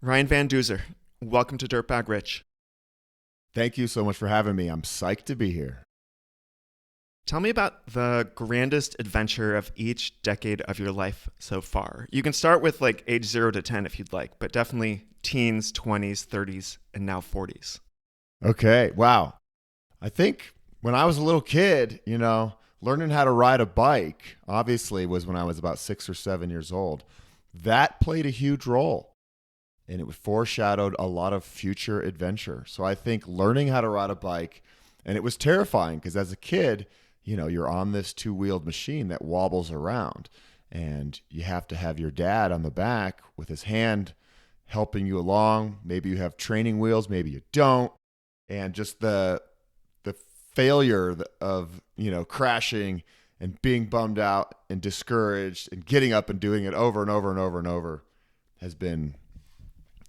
Ryan Van Duzer, welcome to Dirtbag Rich. Thank you so much for having me. I'm psyched to be here. Tell me about the grandest adventure of each decade of your life so far. You can start with like age 0 to 10 if you'd like, but definitely teens, 20s, 30s, and now 40s. Okay. Wow. I think when I was a little kid, learning how to ride a bike obviously was when I was about 6 or 7 years old. That played a huge role and it foreshadowed a lot of future adventure. So I think learning how to ride a bike, and it was terrifying because as a kid, you're on this two-wheeled machine that wobbles around and you have to have your dad on the back with his hand helping you along. Maybe you have training wheels, maybe you don't. And just the failure of, crashing and being bummed out and discouraged and getting up and doing it over and over and over and over has been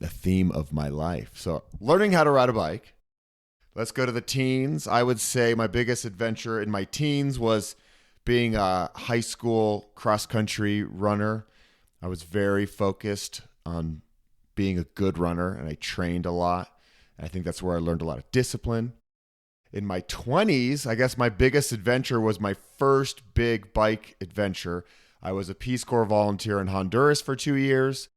the theme of my life. So learning how to ride a bike. Let's go to the teens. I would say my biggest adventure in my teens was being a high school cross-country runner. I was very focused on being a good runner, and I trained a lot. And I think that's where I learned a lot of discipline. In my 20s, I guess my biggest adventure was my first big bike adventure. I was a Peace Corps volunteer in Honduras for 2 years.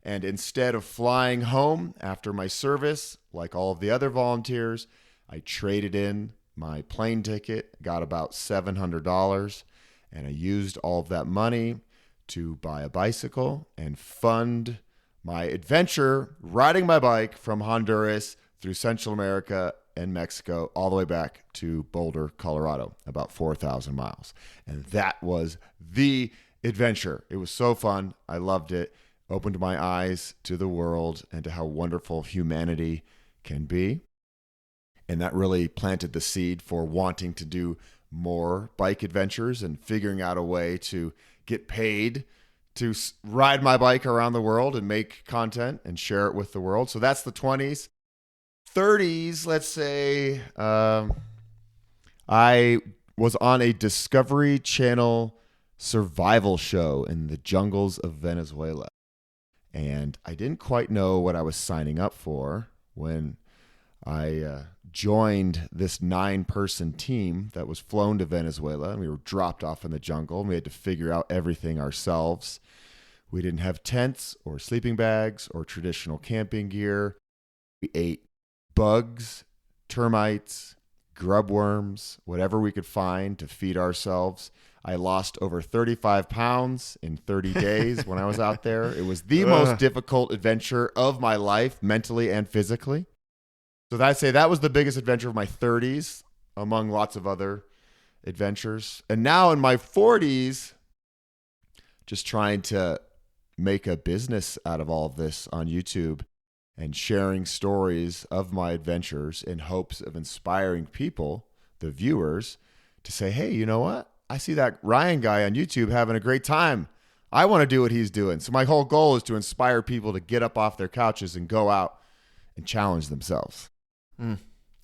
And instead of flying home after my service, like all of the other volunteers, I traded in my plane ticket, got about $700, and I used all of that money to buy a bicycle and fund my adventure riding my bike from Honduras through Central America and Mexico all the way back to Boulder, Colorado, about 4,000 miles. And that was the adventure. It was so fun. I loved it. Opened my eyes to the world and to how wonderful humanity can be. And that really planted the seed for wanting to do more bike adventures and figuring out a way to get paid to ride my bike around the world and make content and share it with the world. So that's the 20s. 30s, let's say, I was on a Discovery Channel survival show in the jungles of Venezuela. And I didn't quite know what I was signing up for when I joined this 9-person team that was flown to Venezuela, and we were dropped off in the jungle, and we had to figure out everything ourselves. We didn't have tents or sleeping bags or traditional camping gear. We ate bugs, termites, grub worms, whatever we could find to feed ourselves. I lost over 35 pounds in 30 days when I was out there. It was the most difficult adventure of my life, mentally and physically. So I'd say that was the biggest adventure of my 30s, among lots of other adventures. And now in my 40s, just trying to make a business out of all of this on YouTube and sharing stories of my adventures in hopes of inspiring people, the viewers, to say, hey, you know what? I see that Ryan guy on YouTube having a great time. I want to do what he's doing. So my whole goal is to inspire people to get up off their couches and go out and challenge themselves.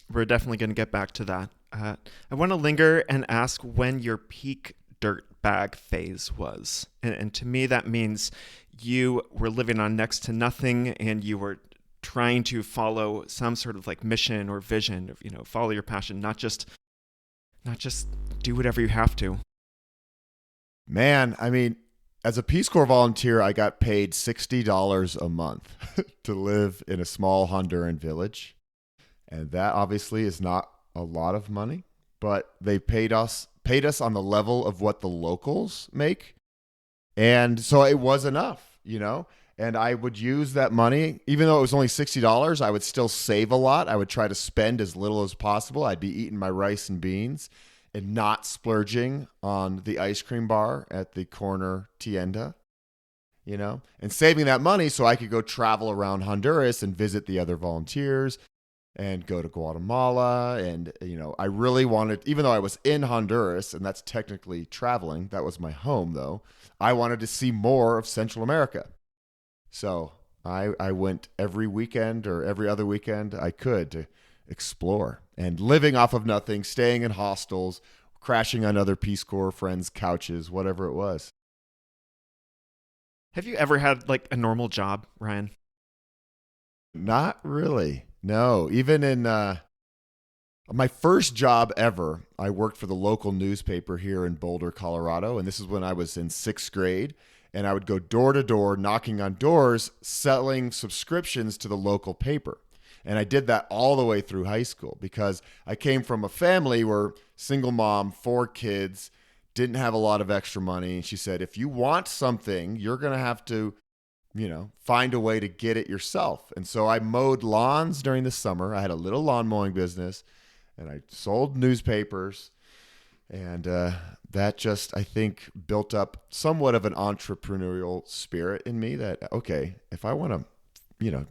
We're definitely going to get back to that. I want to linger and ask when your peak dirt bag phase was. And to me, that means you were living on next to nothing and you were trying to follow some sort of like mission or vision, follow your passion, not just do whatever you have to. Man, I mean, as a Peace Corps volunteer, I got paid $60 a month to live in a small Honduran village. And that obviously is not a lot of money, but they paid us on the level of what the locals make. And so it was enough, and I would use that money, even though it was only $60, I would still save a lot. I would try to spend as little as possible. I'd be eating my rice and beans and not splurging on the ice cream bar at the corner tienda, and saving that money so I could go travel around Honduras and visit the other volunteers and go to Guatemala. And, I really wanted, even though I was in Honduras, and that's technically traveling, that was my home though, I wanted to see more of Central America. So I went every weekend or every other weekend I could to explore, and living off of nothing, staying in hostels, crashing on other Peace Corps friends' couches, whatever it was. Have you ever had like a normal job, Ryan? Not really. No. Even in my first job ever, I worked for the local newspaper here in Boulder, Colorado. And this is when I was in sixth grade. And I would go door to door, knocking on doors, selling subscriptions to the local paper. And I did that all the way through high school because I came from a family where single mom, 4 kids, didn't have a lot of extra money. And she said, if you want something, you're going to have to, find a way to get it yourself. And so I mowed lawns during the summer. I had a little lawn mowing business and I sold newspapers. And that just, I think, built up somewhat of an entrepreneurial spirit in me that, okay, if I want to,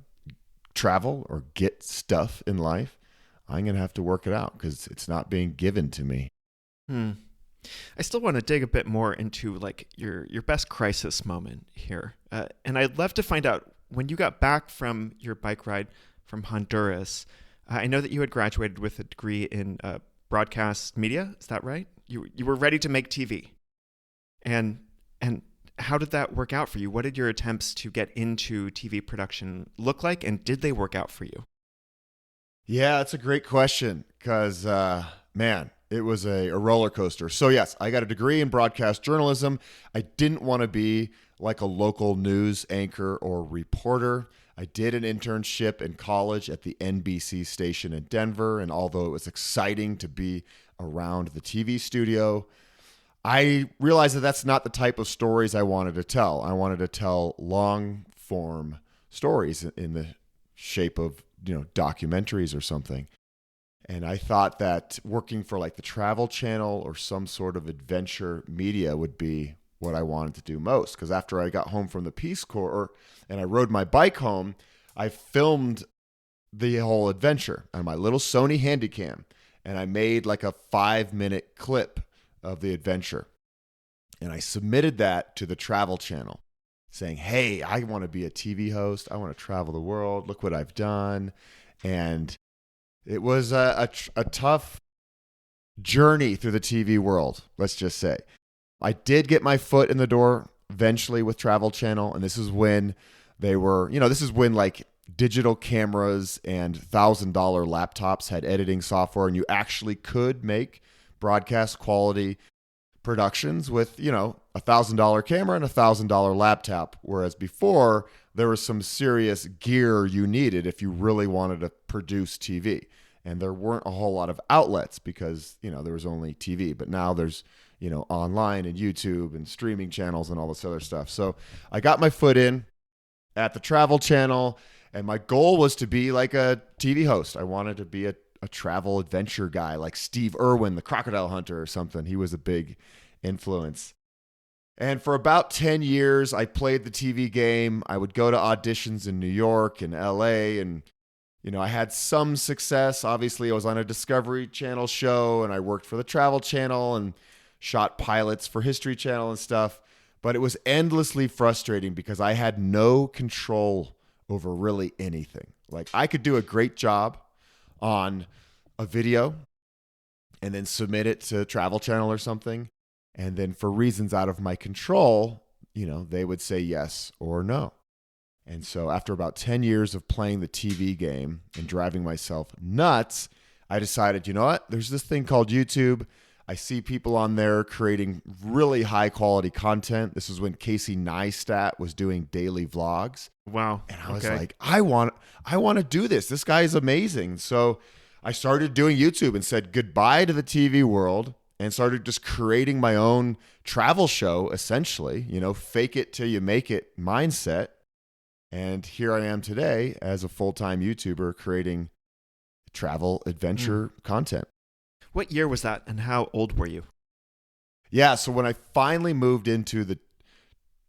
travel or get stuff in life, I'm going to have to work it out because it's not being given to me. I still want to dig a bit more into like your best crisis moment here. And I'd love to find out when you got back from your bike ride from Honduras, I know that you had graduated with a degree in broadcast media. Is that right? You were ready to make TV. And how did that work out for you? What did your attempts to get into TV production look like? And did they work out for you? Yeah, that's a great question because, man, it was a roller coaster. So yes, I got a degree in broadcast journalism. I didn't want to be like a local news anchor or reporter. I did an internship in college at the NBC station in Denver. And although it was exciting to be around the TV studio, I realized that that's not the type of stories I wanted to tell. I wanted to tell long form stories in the shape of, documentaries or something. And I thought that working for like the Travel Channel or some sort of adventure media would be what I wanted to do most. Because after I got home from the Peace Corps and I rode my bike home, I filmed the whole adventure on my little Sony Handycam. And I made like a 5-minute clip of the adventure. And I submitted that to the Travel Channel saying, hey, I want to be a TV host. I want to travel the world. Look what I've done. And it was a tough journey through the TV world, let's just say. I did get my foot in the door eventually with Travel Channel. And this is when they were, this is when like digital cameras and $1,000 laptops had editing software and you actually could make broadcast quality productions with, $1,000 camera and $1,000 laptop. Whereas before there was some serious gear you needed if you really wanted to produce TV. And there weren't a whole lot of outlets because, there was only TV. But now there's, online and YouTube and streaming channels and all this other stuff. So I got my foot in at the Travel Channel and my goal was to be like a TV host. I wanted to be a travel adventure guy like Steve Irwin, the crocodile hunter or something. He was a big influence. And for about 10 years, I played the TV game. I would go to auditions in New York and LA and, I had some success. Obviously, I was on a Discovery Channel show and I worked for the Travel Channel and shot pilots for History Channel and stuff. But it was endlessly frustrating because I had no control over really anything. Like I could do a great job on a video and then submit it to Travel Channel or something. And then for reasons out of my control, they would say yes or no. And so after about 10 years of playing the TV game and driving myself nuts, I decided, you know what? There's this thing called YouTube. I see people on there creating really high quality content. This is when Casey Neistat was doing daily vlogs. Wow. And I was like, I want to do this. This guy is amazing. So I started doing YouTube and said goodbye to the TV world and started just creating my own travel show, essentially, fake it till you make it mindset. And here I am today as a full-time YouTuber creating travel adventure content. What year was that and how old were you? Yeah, so when I finally moved into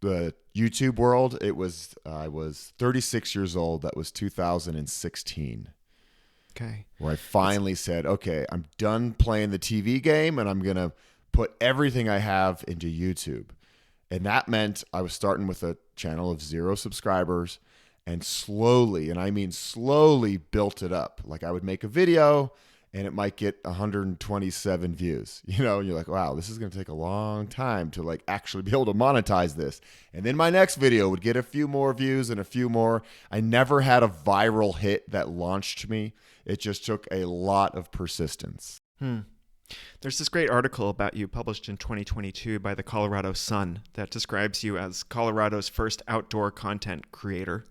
the YouTube world, I was 36 years old. That was 2016. Okay. Where I finally said, okay, I'm done playing the TV game and I'm going to put everything I have into YouTube. And that meant I was starting with a channel of 0 subscribers and slowly, and I mean slowly, built it up. Like I would make a video and it might get 127 views. You're like, wow, this is going to take a long time to like actually be able to monetize this. And then my next video would get a few more views and a few more. I never had a viral hit that launched me. It just took a lot of persistence. There's this great article about you published in 2022 by the Colorado Sun that describes you as Colorado's first outdoor content creator.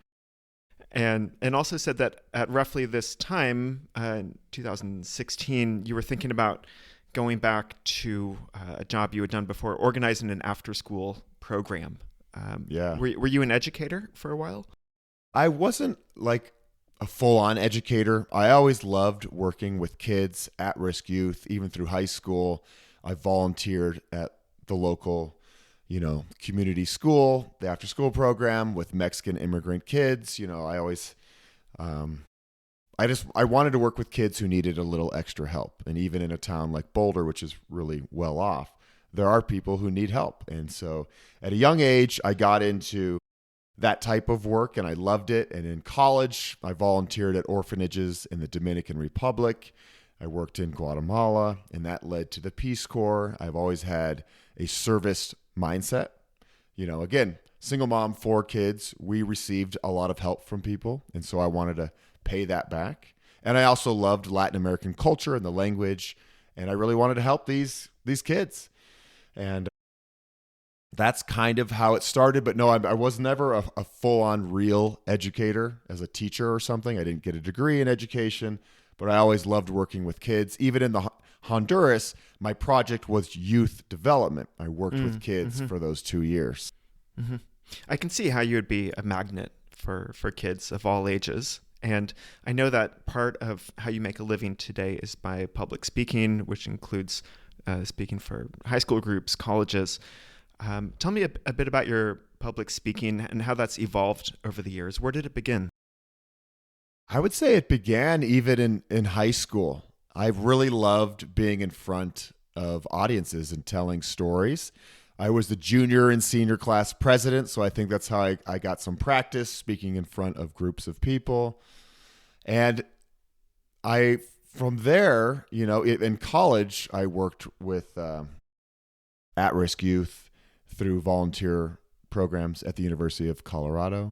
And also said that at roughly this time, in 2016, you were thinking about going back to a job you had done before, organizing an after-school program. Yeah. Were you an educator for a while? I wasn't like a full-on educator. I always loved working with kids, at-risk youth, even through high school. I volunteered at the local community school, the after school program with Mexican immigrant kids. I always, I wanted to work with kids who needed a little extra help. And even in a town like Boulder, which is really well off, there are people who need help. And so at a young age, I got into that type of work and I loved it. And in college, I volunteered at orphanages in the Dominican Republic. I worked in Guatemala, and that led to the Peace Corps. I've always had a service mindset. Again, single mom, 4 kids, we received a lot of help from people. And so I wanted to pay that back. And I also loved Latin American culture and the language. And I really wanted to help these kids. And that's kind of how it started. But no, I was never a full-on real educator as a teacher or something. I didn't get a degree in education, but I always loved working with kids. Even in the Honduras, my project was youth development. I worked with kids for those 2 years. I can see how you would be a magnet for kids of all ages. And I know that part of how you make a living today is by public speaking, which includes speaking for high school groups, colleges. Tell me a bit about your public speaking and how that's evolved over the years. Where did it begin? I would say it began even in high school. I really loved being in front of audiences and telling stories. I was the junior and senior class president, so I think that's how I got some practice speaking in front of groups of people. And from there, in college, I worked with at-risk youth through volunteer programs at the University of Colorado.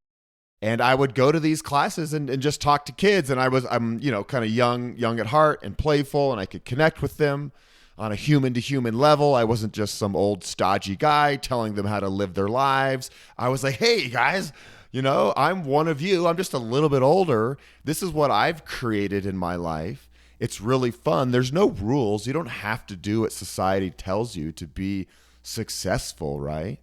And I would go to these classes and just talk to kids. And I'm kind of young at heart and playful, and I could connect with them on a human to human level. I wasn't just some old stodgy guy telling them how to live their lives. I was like, hey guys, I'm one of you. I'm just a little bit older. This is what I've created in my life. It's really fun. There's no rules. You don't have to do what society tells you to be successful, right?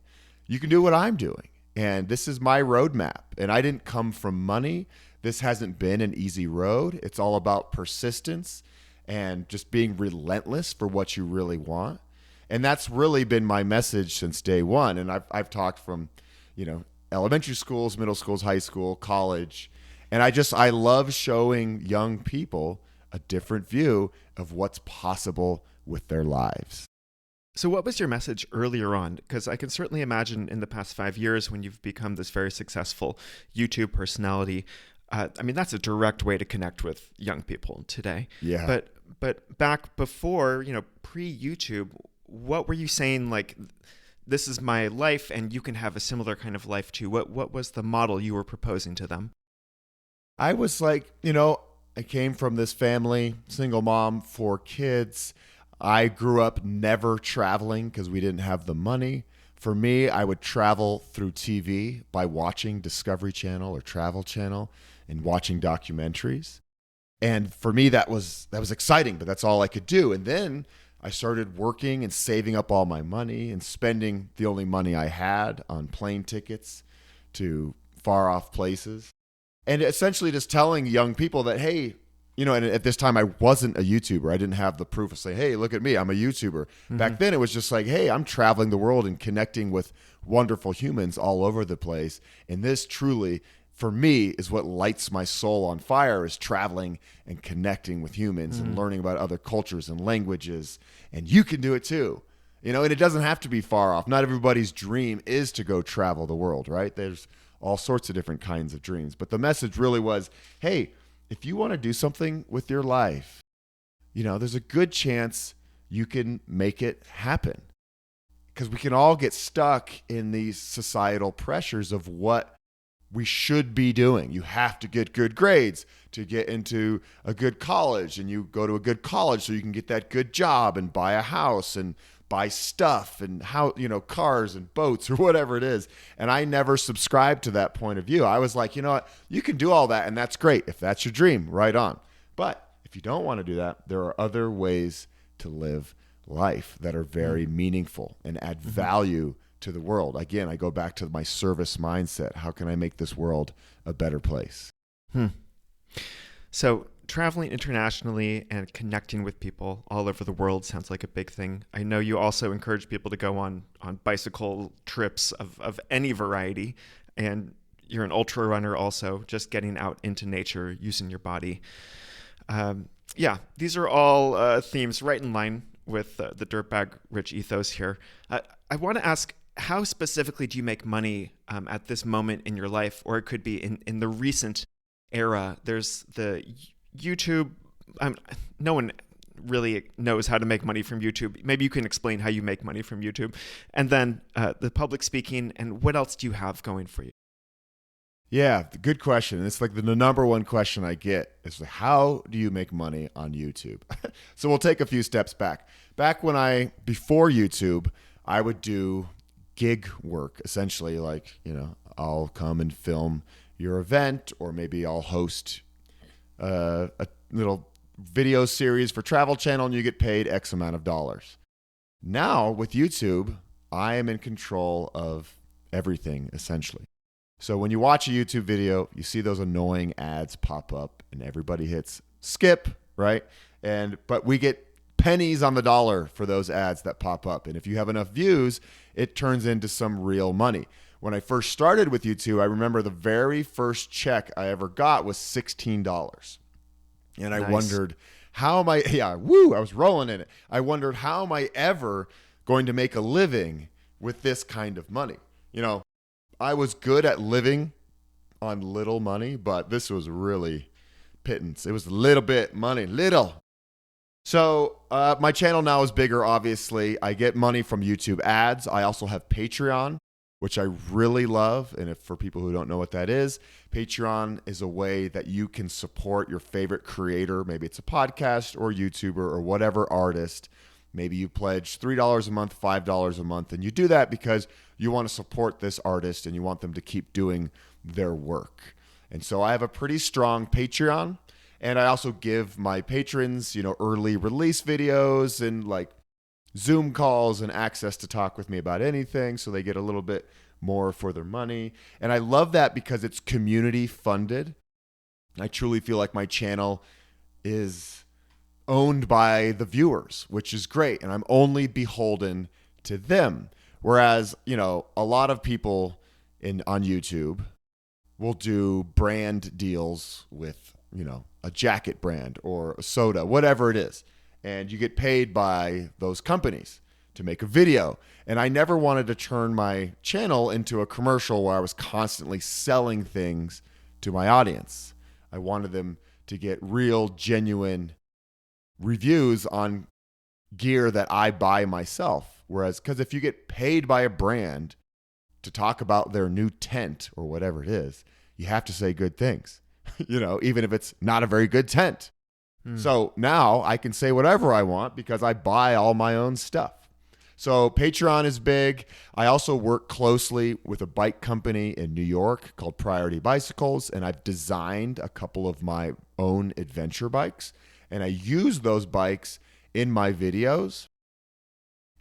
You can do what I'm doing. And this is my roadmap. And I didn't come from money. This hasn't been an easy road. It's all about persistence and just being relentless for what you really want. And that's really been my message since day one. And I've talked from, elementary schools, middle schools, high school, college. And I love showing young people a different view of what's possible with their lives. So what was your message earlier on? Because I can certainly imagine in the past 5 years when you've become this very successful YouTube personality, that's a direct way to connect with young people today. Yeah. But back before, pre-YouTube, what were you saying, like, this is my life and you can have a similar kind of life too? What was the model you were proposing to them? I was like, I came from this family, single mom, 4 kids. I grew up never traveling because we didn't have the money. For me, I would travel through TV by watching Discovery Channel or Travel Channel and watching documentaries. And for me, that was exciting, but that's all I could do. And then I started working and saving up all my money and spending the only money I had on plane tickets to far off places. And essentially just telling young people that, hey, and at this time I wasn't a YouTuber. I didn't have the proof of saying, hey, look at me, I'm a YouTuber. Mm-hmm. Back then it was just like, hey, I'm traveling the world and connecting with wonderful humans all over the place. And this truly, for me, is what lights my soul on fire, is traveling and connecting with humans and learning about other cultures and languages. And you can do it too. And it doesn't have to be far off. Not everybody's dream is to go travel the world, right? There's all sorts of different kinds of dreams. But the message really was, hey, if you want to do something with your life, there's a good chance you can make it happen. Because we can all get stuck in these societal pressures of what we should be doing. You have to get good grades to get into a good college, and you go to a good college so you can get that good job and buy a house and buy stuff and cars and boats or whatever it is. And I never subscribed to that point of view. I was like, you know what? You can do all that, and that's great. If that's your dream, right on. But if you don't want to do that, there are other ways to live life that are very meaningful and add value to the world. Again, I go back to my service mindset. How can I make this world a better place? So traveling internationally and connecting with people all over the world sounds like a big thing. I know you also encourage people to go on bicycle trips of any variety, and you're an ultra runner also, just getting out into nature, using your body. These are all themes right in line with the Dirtbag Rich ethos here. I want to ask, how specifically do you make money at this moment in your life, or it could be in the recent era? There's the YouTube. No one really knows how to make money from YouTube. Maybe you can explain how you make money from YouTube. And then the public speaking, and what else do you have going for you? Yeah, good question. It's like the number one question I get is, how do you make money on YouTube? So we'll take a few steps back. Before YouTube, I would do gig work, essentially, like, I'll come and film your event, or maybe I'll host a little video series for Travel Channel and you get paid X amount of dollars. Now with YouTube, I am in control of everything, essentially. So when you watch a YouTube video, you see those annoying ads pop up and everybody hits skip, right? But we get pennies on the dollar for those ads that pop up. And if you have enough views, it turns into some real money. When I first started with YouTube, I remember the very first check I ever got was $16. And I wondered, how am I, I was rolling in it. I wondered, how am I ever going to make a living with this kind of money? I was good at living on little money, but this was really pittance. It was a little bit money, little. So my channel now is bigger, obviously. I get money from YouTube ads. I also have Patreon, which I really love. And for people who don't know what that is, Patreon is a way that you can support your favorite creator. Maybe it's a podcast or YouTuber or whatever artist. Maybe you pledge $3 a month, $5 a month, and you do that because you want to support this artist and you want them to keep doing their work. And so I have a pretty strong Patreon, and I also give my patrons, early release videos and like Zoom calls and access to talk with me about anything, so they get a little bit more for their money. And I love that because it's community funded. I truly feel like my channel is owned by the viewers, which is great. And I'm only beholden to them. Whereas, a lot of people on YouTube will do brand deals with, a jacket brand or a soda, whatever it is. And you get paid by those companies to make a video. And I never wanted to turn my channel into a commercial where I was constantly selling things to my audience. I wanted them to get real, genuine reviews on gear that I buy myself. Because if you get paid by a brand to talk about their new tent or whatever it is, you have to say good things, even if it's not a very good tent. So now I can say whatever I want because I buy all my own stuff. So Patreon is big. I also work closely with a bike company in New York called Priority Bicycles, and I've designed a couple of my own adventure bikes, and I use those bikes in my videos.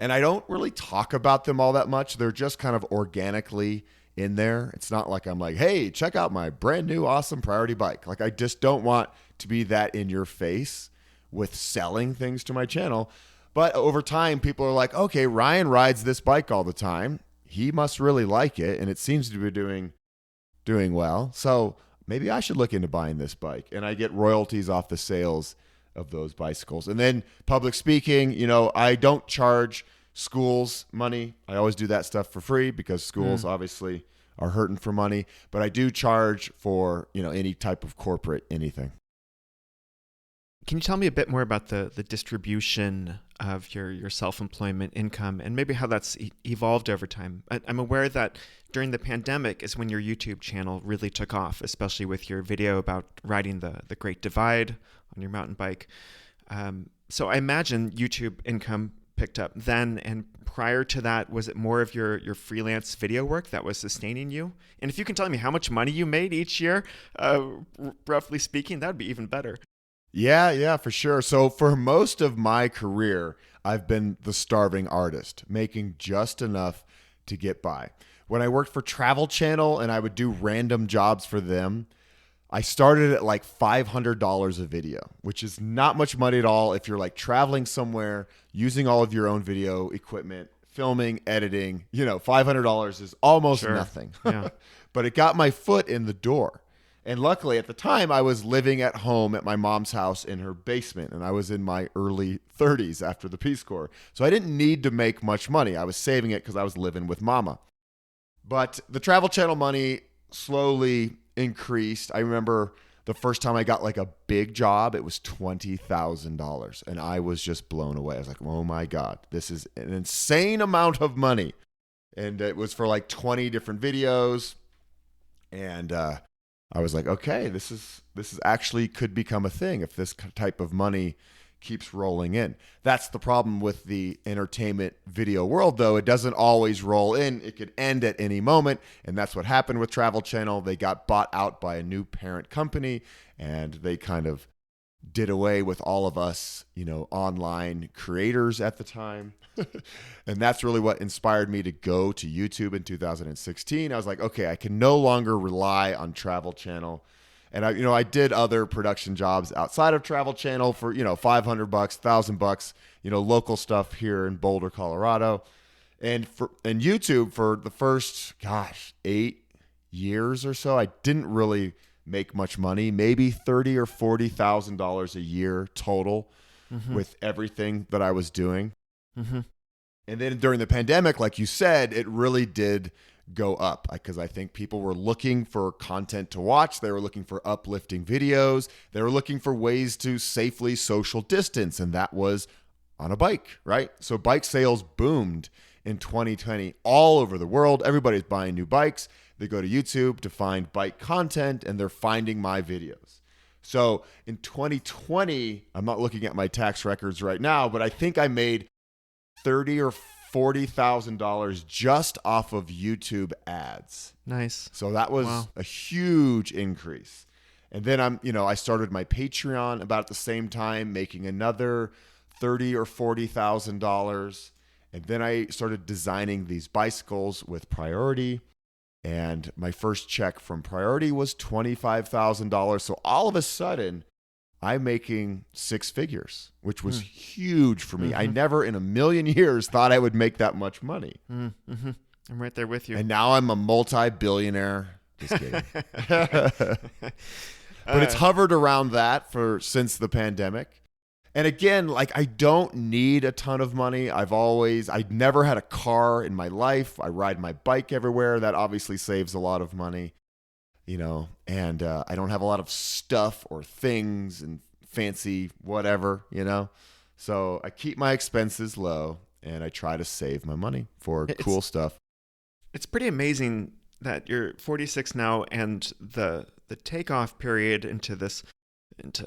And I don't really talk about them all that much. They're just kind of organically in there. It's not like I'm like, hey, check out my brand new awesome Priority bike. Like, I just don't want to be that in your face with selling things to my channel. But over time, people are like, okay, Ryan rides this bike all the time. He must really like it, and it seems to be doing well. So maybe I should look into buying this bike. And I get royalties off the sales of those bicycles. And then public speaking, I don't charge schools money. I always do that stuff for free because schools obviously are hurting for money. But I do charge for, any type of corporate anything. Can you tell me a bit more about the distribution of your self-employment income and maybe how that's evolved over time? I'm aware that during the pandemic is when your YouTube channel really took off, especially with your video about riding the Great Divide on your mountain bike. So I imagine YouTube income picked up then, and prior to that, was it more of your freelance video work that was sustaining you? And if you can tell me how much money you made each year, roughly speaking, that would be even better. Yeah, for sure. So for most of my career, I've been the starving artist, making just enough to get by. When I worked for Travel Channel and I would do random jobs for them, I started at like $500 a video, which is not much money at all if you're like traveling somewhere, using all of your own video equipment, filming, editing. $500 is almost nothing. Yeah. But it got my foot in the door. And luckily at the time I was living at home at my mom's house in her basement, and I was in my early 30s after the Peace Corps. So I didn't need to make much money. I was saving it because I was living with mama. But the Travel Channel money slowly increased. I remember the first time I got like a big job, it was $20,000. And I was just blown away. I was like, oh my God, this is an insane amount of money. And it was for like 20 different videos. And I was like, okay, this is actually could become a thing if this type of money keeps rolling in. That's the problem with the entertainment video world, though. It doesn't always roll in. It could end at any moment. And that's what happened with Travel Channel. They got bought out by a new parent company, and they kind of did away with all of us, online creators at the time. And that's really what inspired me to go to YouTube in 2016. I was like, okay, I can no longer rely on Travel Channel. And I did other production jobs outside of Travel Channel for, $500, $1,000, local stuff here in Boulder, Colorado. And YouTube for the first, 8 years or so, I didn't really make much money, maybe $30,000 or $40,000 a year total with everything that I was doing. Mm-hmm. And then during the pandemic, like you said, it really did go up because I think people were looking for content to watch. They were looking for uplifting videos. They were looking for ways to safely social distance, and that was on a bike, right? So bike sales boomed in 2020 all over the world. Everybody's buying new bikes. They go to YouTube to find bike content, and they're finding my videos. So in 2020, I'm not looking at my tax records right now, but I think I made $30,000 or $40,000 just off of YouTube ads. Nice. So that was a huge increase. And then I started my Patreon about at the same time, making another $30,000 or $40,000. And then I started designing these bicycles with Priority. And my first check from Priority was $25,000. So all of a sudden, I'm making six figures, which was huge for me. I never in a million years thought I would make that much money. Mm-hmm. I'm right there with you. And now I'm a multi-billionaire. Just kidding. But it's hovered around that since the pandemic. And again, like I don't need a ton of money. I'd never had a car in my life. I ride my bike everywhere. That obviously saves a lot of money. And I don't have a lot of stuff or things and fancy whatever, So I keep my expenses low and I try to save my money for cool stuff. It's pretty amazing that you're 46 now, and the takeoff period into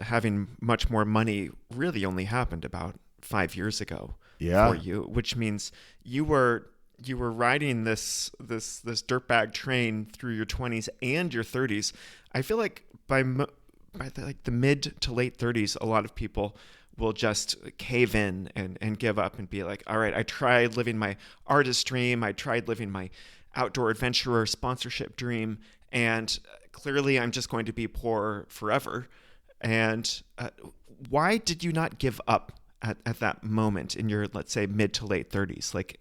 having much more money really only happened about 5 years ago for you, which means you were riding this dirtbag train through your 20s and your 30s. I feel like by the mid to late 30s, a lot of people will just cave in and give up and be like, all right, I tried living my artist dream. I tried living my outdoor adventurer sponsorship dream. And clearly I'm just going to be poor forever. And why did you not give up at that moment in your, let's say, mid to late 30s? Like,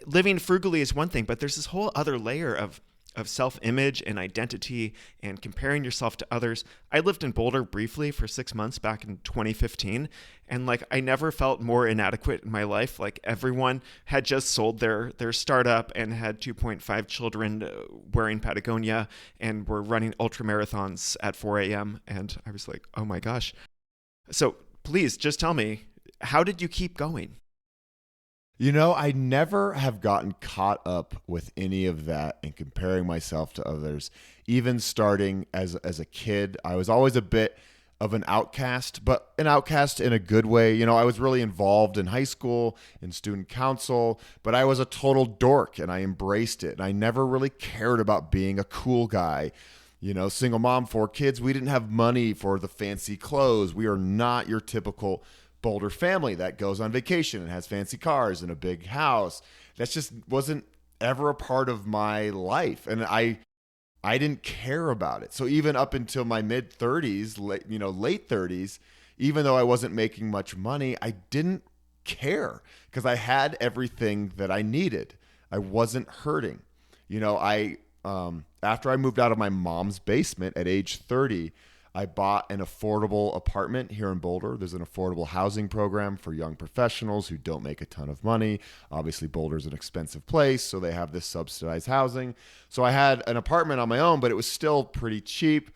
living frugally is one thing, but there's this whole other layer of self-image and identity and comparing yourself to others. I lived in Boulder briefly for 6 months back in 2015, and like I never felt more inadequate in my life. Like everyone had just sold their startup and had 2.5 children wearing Patagonia and were running ultra marathons at 4 a.m. And I was like, oh my gosh. So please just tell me, how did you keep going? I never have gotten caught up with any of that and comparing myself to others. Even starting as a kid, I was always a bit of an outcast, but an outcast in a good way. I was really involved in high school, in student council, but I was a total dork and I embraced it. And I never really cared about being a cool guy. Single mom, 4 kids. We didn't have money for the fancy clothes. We are not your typical Boulder family that goes on vacation and has fancy cars and a big house. That just wasn't ever a part of my life. And I didn't care about it. So even up until my mid 30s, late 30s, even though I wasn't making much money, I didn't care because I had everything that I needed. I wasn't hurting. After I moved out of my mom's basement at age 30, I bought an affordable apartment here in Boulder. There's an affordable housing program for young professionals who don't make a ton of money. Obviously, Boulder's an expensive place, so they have this subsidized housing. So I had an apartment on my own, but it was still pretty cheap.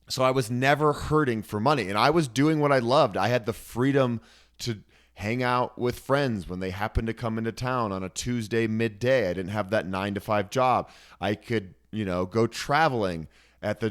So I was never hurting for money, and I was doing what I loved. I had the freedom to hang out with friends when they happened to come into town on a Tuesday midday. I didn't have that 9 to 5 job. I could, go traveling at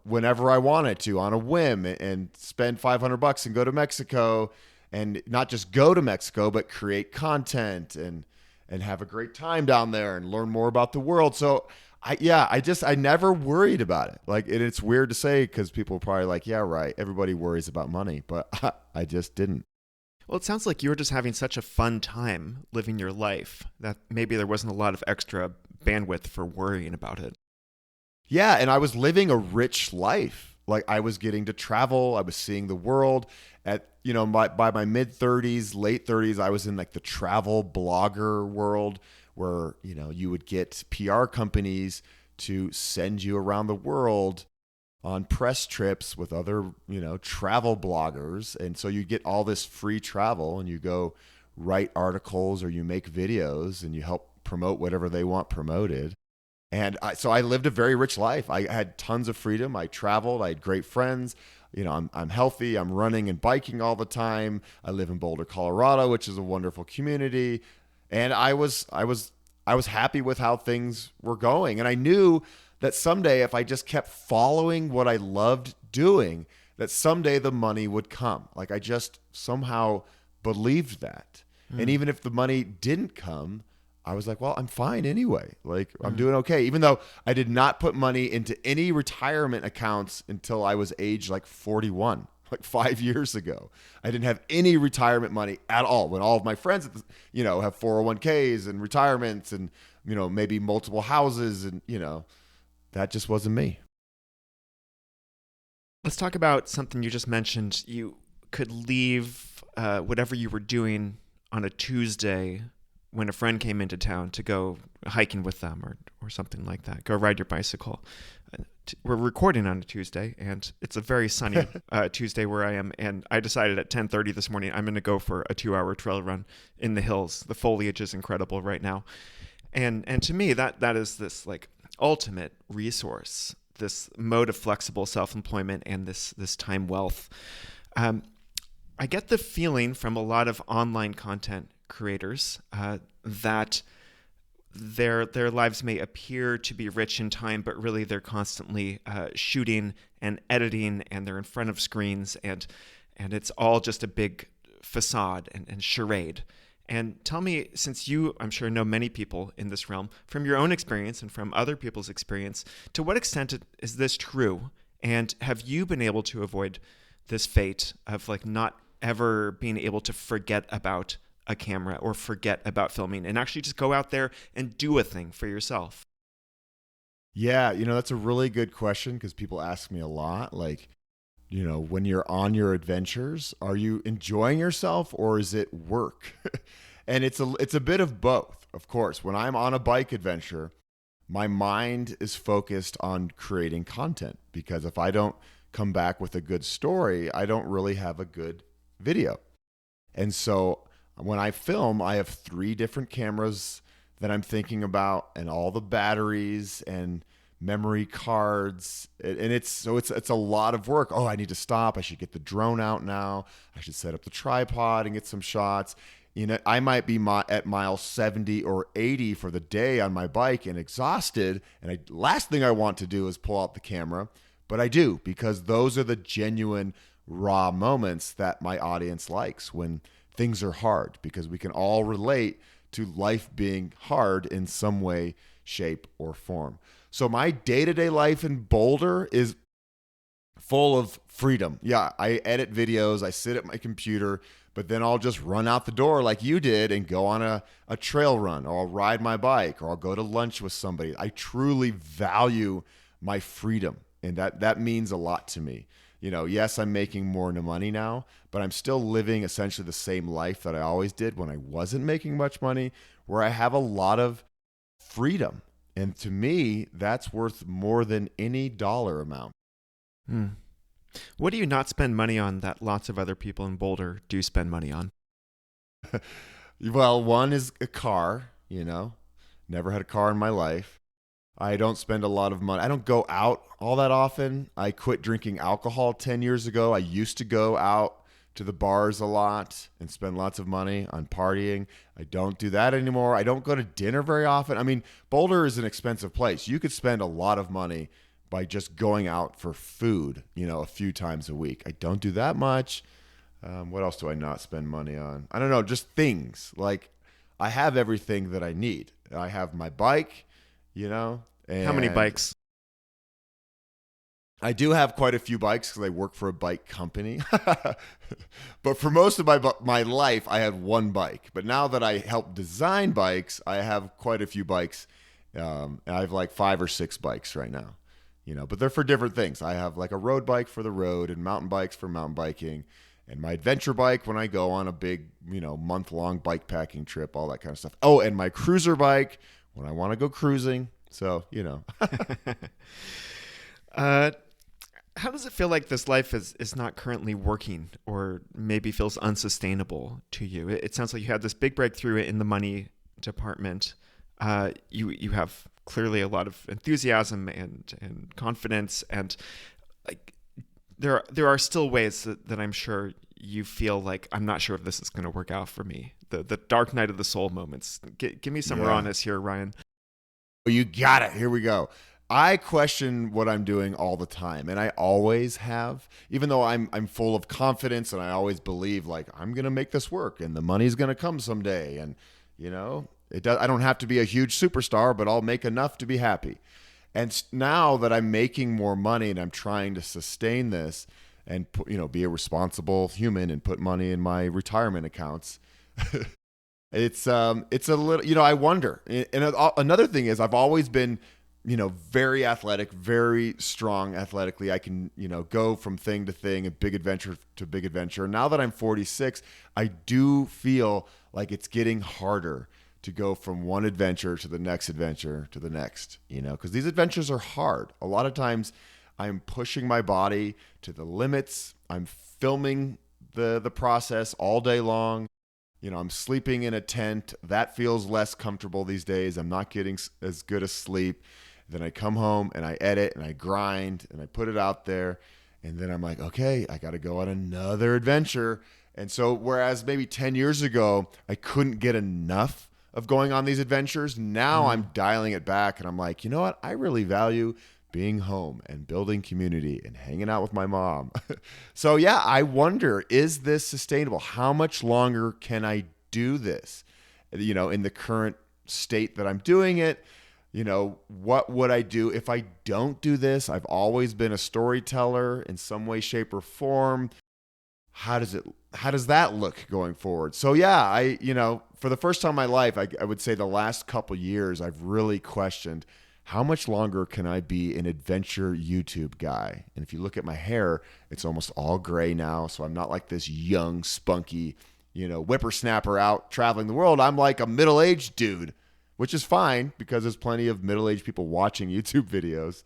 whenever I wanted to on a whim and spend $500 and go to Mexico, and not just go to Mexico, but create content and have a great time down there and learn more about the world. So I never worried about it. And it's weird to say because people are probably like, yeah, right. Everybody worries about money, but I just didn't. Well, it sounds like you were just having such a fun time living your life that maybe there wasn't a lot of extra bandwidth for worrying about it. Yeah, and I was living a rich life. I was getting to travel. I was seeing the world. By my mid 30s, late 30s, I was in the travel blogger world where, you would get PR companies to send you around the world on press trips with other, travel bloggers. And so you get all this free travel and you go write articles or you make videos and you help promote whatever they want promoted. And so I lived a very rich life. I had tons of freedom. I traveled. I had great friends. I'm healthy. I'm running and biking all the time. I live in Boulder, Colorado, which is a wonderful community. And I was happy with how things were going. And I knew that someday if I just kept following what I loved doing, that someday the money would come. I just somehow believed that. And even if the money didn't come, I was like, well, I'm fine anyway. I'm doing okay. Even though I did not put money into any retirement accounts until I was age 41, 5 years ago. I didn't have any retirement money at all. When all of my friends, have 401ks and retirements and, maybe multiple houses and, that just wasn't me. Let's talk about something you just mentioned. You could leave whatever you were doing on a Tuesday when a friend came into town to go hiking with them or something like that. Go ride your bicycle. We're recording on a Tuesday, and it's a very sunny Tuesday where I am. And I decided at 10:30 this morning I'm going to go for a 2-hour trail run in the hills. The foliage is incredible right now. And to me, that is this ultimate resource, this mode of flexible self-employment and this time wealth. I get the feeling from a lot of online content creators that their lives may appear to be rich in time, but really they're constantly shooting and editing, and they're in front of screens, and it's all just a big facade and charade. And tell me, since you, I'm sure, know many people in this realm, from your own experience and from other people's experience, to what extent is this true? And have you been able to avoid this fate of not ever being able to forget about a camera or forget about filming and actually just go out there and do a thing for yourself? Yeah, that's a really good question because people ask me a lot, when you're on your adventures, are you enjoying yourself or is it work? And it's a bit of both. Of course, when I'm on a bike adventure, my mind is focused on creating content because if I don't come back with a good story, I don't really have a good video. And so when I film, I have 3 different cameras that I'm thinking about and all the batteries and memory cards, and it's a lot of work. Oh, I need to stop. I should get the drone out now. I should set up the tripod and get some shots. I might be at mile 70 or 80 for the day on my bike and exhausted. And last thing I want to do is pull out the camera, but I do, because those are the genuine raw moments that my audience likes, when things are hard, because we can all relate to life being hard in some way, shape, or form. So my day-to-day life in Boulder is full of freedom. Yeah, I edit videos, I sit at my computer, but then I'll just run out the door like you did and go on a trail run, or I'll ride my bike, or I'll go to lunch with somebody. I truly value my freedom, and that means a lot to me. Yes, I'm making more money now, but I'm still living essentially the same life that I always did when I wasn't making much money, where I have a lot of freedom. And to me, that's worth more than any dollar amount. What do you not spend money on that lots of other people in Boulder do spend money on? Well, one is a car, never had a car in my life. I don't spend a lot of money. I don't go out all that often. I quit drinking alcohol 10 years ago. I used to go out to the bars a lot and spend lots of money on partying. I don't do that anymore. I don't go to dinner very often. I mean, Boulder is an expensive place. You could spend a lot of money by just going out for food, a few times a week. I don't do that much. What else do I not spend money on? I don't know, just things. Like, I have everything that I need. I have my bike, and How many bikes? I do have quite a few bikes because I work for a bike company. But for most of my life, I had one bike. But now that I help design bikes, I have quite a few bikes. I have like 5 or 6 bikes right now. But they're for different things. I have like a road bike for the road, and mountain bikes for mountain biking, and my adventure bike when I go on a big, month-long bike packing trip, all that kind of stuff. Oh, and my cruiser bike when I want to go cruising. So, How does it feel like this life is not currently working, or maybe feels unsustainable to you? It sounds like you had this big breakthrough in the money department. You have clearly a lot of enthusiasm and confidence, and like there are still ways that I'm sure you feel like, I'm not sure if this is going to work out for me. The dark night of the soul moments. Give me some rawness here, Ryan. You got it. Here we go. I question what I'm doing all the time, and I always have, even though I'm full of confidence, and I always believe like I'm going to make this work and the money's going to come someday. And, I don't have to be a huge superstar, but I'll make enough to be happy. And now that I'm making more money and I'm trying to sustain this and, be a responsible human and put money in my retirement accounts, it's a little, I wonder. And another thing is, I've always been, very athletic, very strong athletically. I can, go from thing to thing and big adventure to big adventure. Now that I'm 46, I do feel like it's getting harder to go from one adventure to the next adventure to the next, because these adventures are hard. A lot of times I'm pushing my body to the limits. I'm filming the process all day long. I'm sleeping in a tent. That feels less comfortable these days. I'm not getting as good a sleep. Then I come home and I edit and I grind and I put it out there. And then I'm like, okay, I got to go on another adventure. And so whereas maybe 10 years ago, I couldn't get enough of going on these adventures, now I'm dialing it back and I'm like, you know what? I really value being home and building community and hanging out with my mom. So yeah, I wonder, is this sustainable? How much longer can I do this? In the current state that I'm doing it, what would I do if I don't do this? I've always been a storyteller in some way, shape, or form. How does that look going forward? So yeah, for the first time in my life, I would say the last couple years, I've really questioned, how much longer can I be an adventure YouTube guy? And if you look at my hair, it's almost all gray now. So I'm not like this young, spunky, whippersnapper out traveling the world. I'm like a middle-aged dude, which is fine because there's plenty of middle-aged people watching YouTube videos.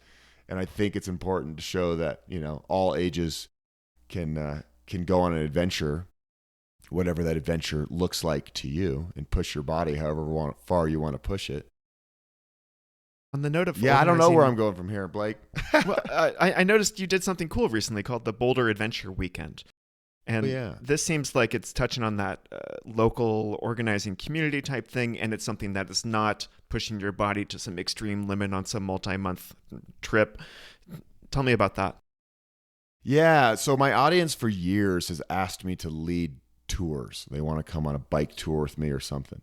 And I think it's important to show that, all ages can go on an adventure, whatever that adventure looks like to you, and push your body however far you want to push it. On the note of Yeah, I don't know where organizing, I'm going from here, Blake. well, I noticed you did something cool recently called the Boulder Adventure Weekend. Oh, And yeah. this seems like it's touching on that local organizing community type thing, and it's something that is not pushing your body to some extreme limit on some multi-month trip. Tell me about that. Yeah, so my audience for years has asked me to lead tours. They want to come on a bike tour with me or something.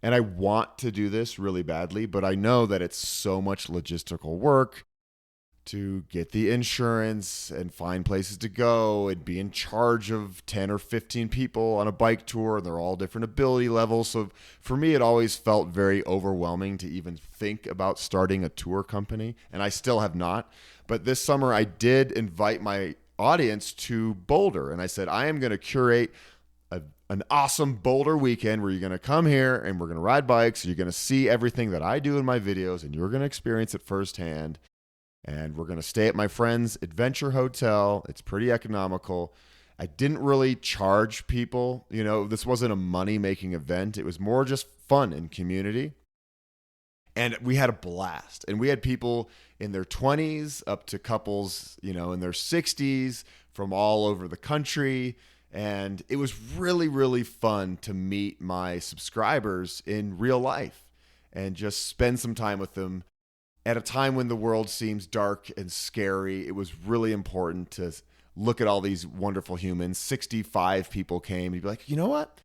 And I want to do this really badly, but I know that it's so much logistical work to get the insurance and find places to go and be in charge of 10 or 15 people on a bike tour, and they're all different ability levels. So for me, it always felt very overwhelming to even think about starting a tour company, and I still have not. But this summer, I did invite my audience to Boulder, and I said, I am going to curate an awesome Boulder weekend where you're going to come here and we're going to ride bikes. You're going to see everything that I do in my videos, and you're going to experience it firsthand. And we're going to stay at my friend's adventure hotel. It's pretty economical. I didn't really charge people. You know, this wasn't a money-making event. It was more just fun and community. And we had a blast. And we had people in their 20s up to couples, you know, in their 60s from all over the country. And it was really, really fun to meet my subscribers in real life and just spend some time with them. At a time when the world seems dark and scary, it was really important to look at all these wonderful humans. 65 people came. You'd be like, you know what?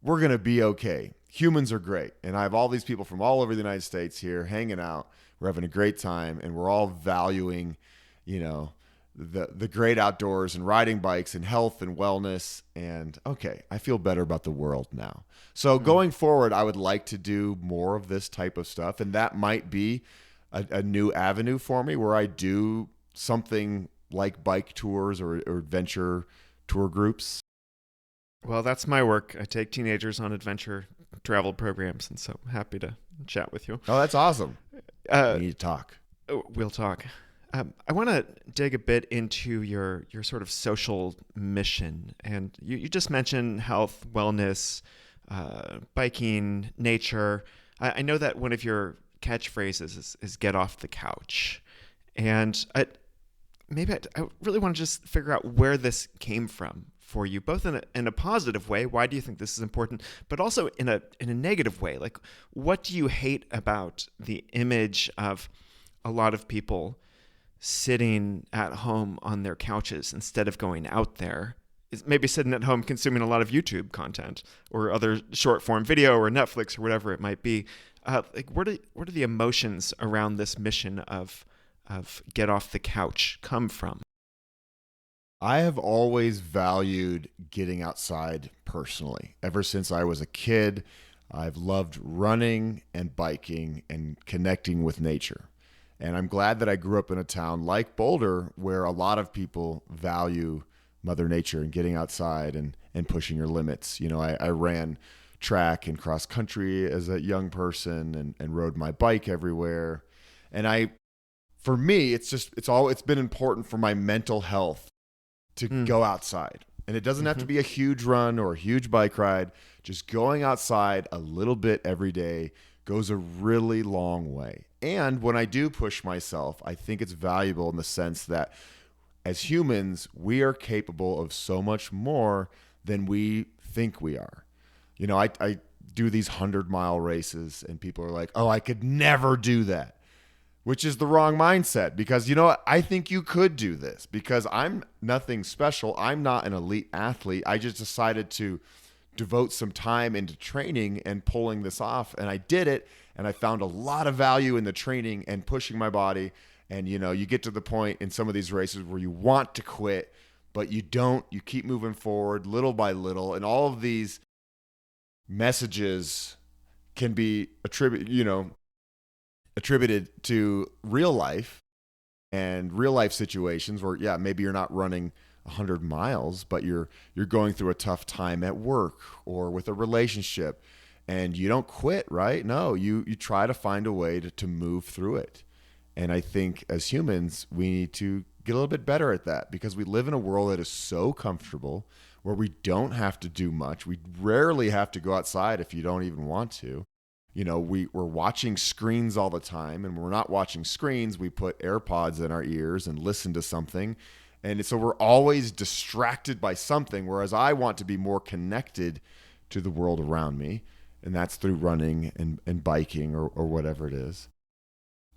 We're going to be okay. Humans are great. And I have all these people from all over the United States here hanging out. We're having a great time, and we're all valuing, you know, the great outdoors and riding bikes and health and wellness. And okay, I feel better about the world now. So going forward, I would like to do more of this type of stuff, and that might be a new avenue for me where I do something like bike tours or adventure tour groups. Well, that's my work. I take teenagers on adventure travel programs, and so happy to chat with you. Oh, that's awesome. Uh, We need to talk. we'll talk. I want to dig a bit into your sort of social mission, and you just mentioned health, wellness, biking, nature. I know that one of your catchphrases is "get off the couch," and I really want to just figure out where this came from for you, both in a positive way. Why do you think this is important? But also in a negative way. Like, what do you hate about the image of a lot of people sitting at home on their couches instead of going out there? Is maybe sitting at home consuming a lot of YouTube content or other short form video or Netflix or whatever it might be. Like, what are the emotions around this mission of get off the couch come from? I have always valued getting outside personally. Ever since I was a kid, I've loved running and biking and connecting with nature. And I'm glad that I grew up in a town like Boulder where a lot of people value Mother Nature and getting outside and pushing your limits. You know, I ran track and cross country as a young person and rode my bike everywhere. And for me, it's been important for my mental health to go outside. And it doesn't have to be a huge run or a huge bike ride. Just going outside a little bit every day goes a really long way. And when I do push myself, I think it's valuable in the sense that as humans, we are capable of so much more than we think we are. You know, I do these 100-mile races and people are like, oh, I could never do that, which is the wrong mindset because, you know what? I think you could do this because I'm nothing special. I'm not an elite athlete. I just decided to devote some time into training and pulling this off. And I did it. And I found a lot of value in the training and pushing my body. And, you know, you get to the point in some of these races where you want to quit, but you don't. You keep moving forward little by little. And all of these messages can be attributed to real life and real life situations where, yeah, maybe you're not running 100 miles, but you're going through a tough time at work or with a relationship and you don't quit, right? No, you try to find a way to move through it. And I think as humans, we need to get a little bit better at that because we live in a world that is so comfortable where we don't have to do much. We rarely have to go outside if you don't even want to. We're watching screens all the time, and when we're not watching screens, we put AirPods in our ears and listen to something. And so we're always distracted by something, whereas I want to be more connected to the world around me. And that's through running and biking or whatever it is.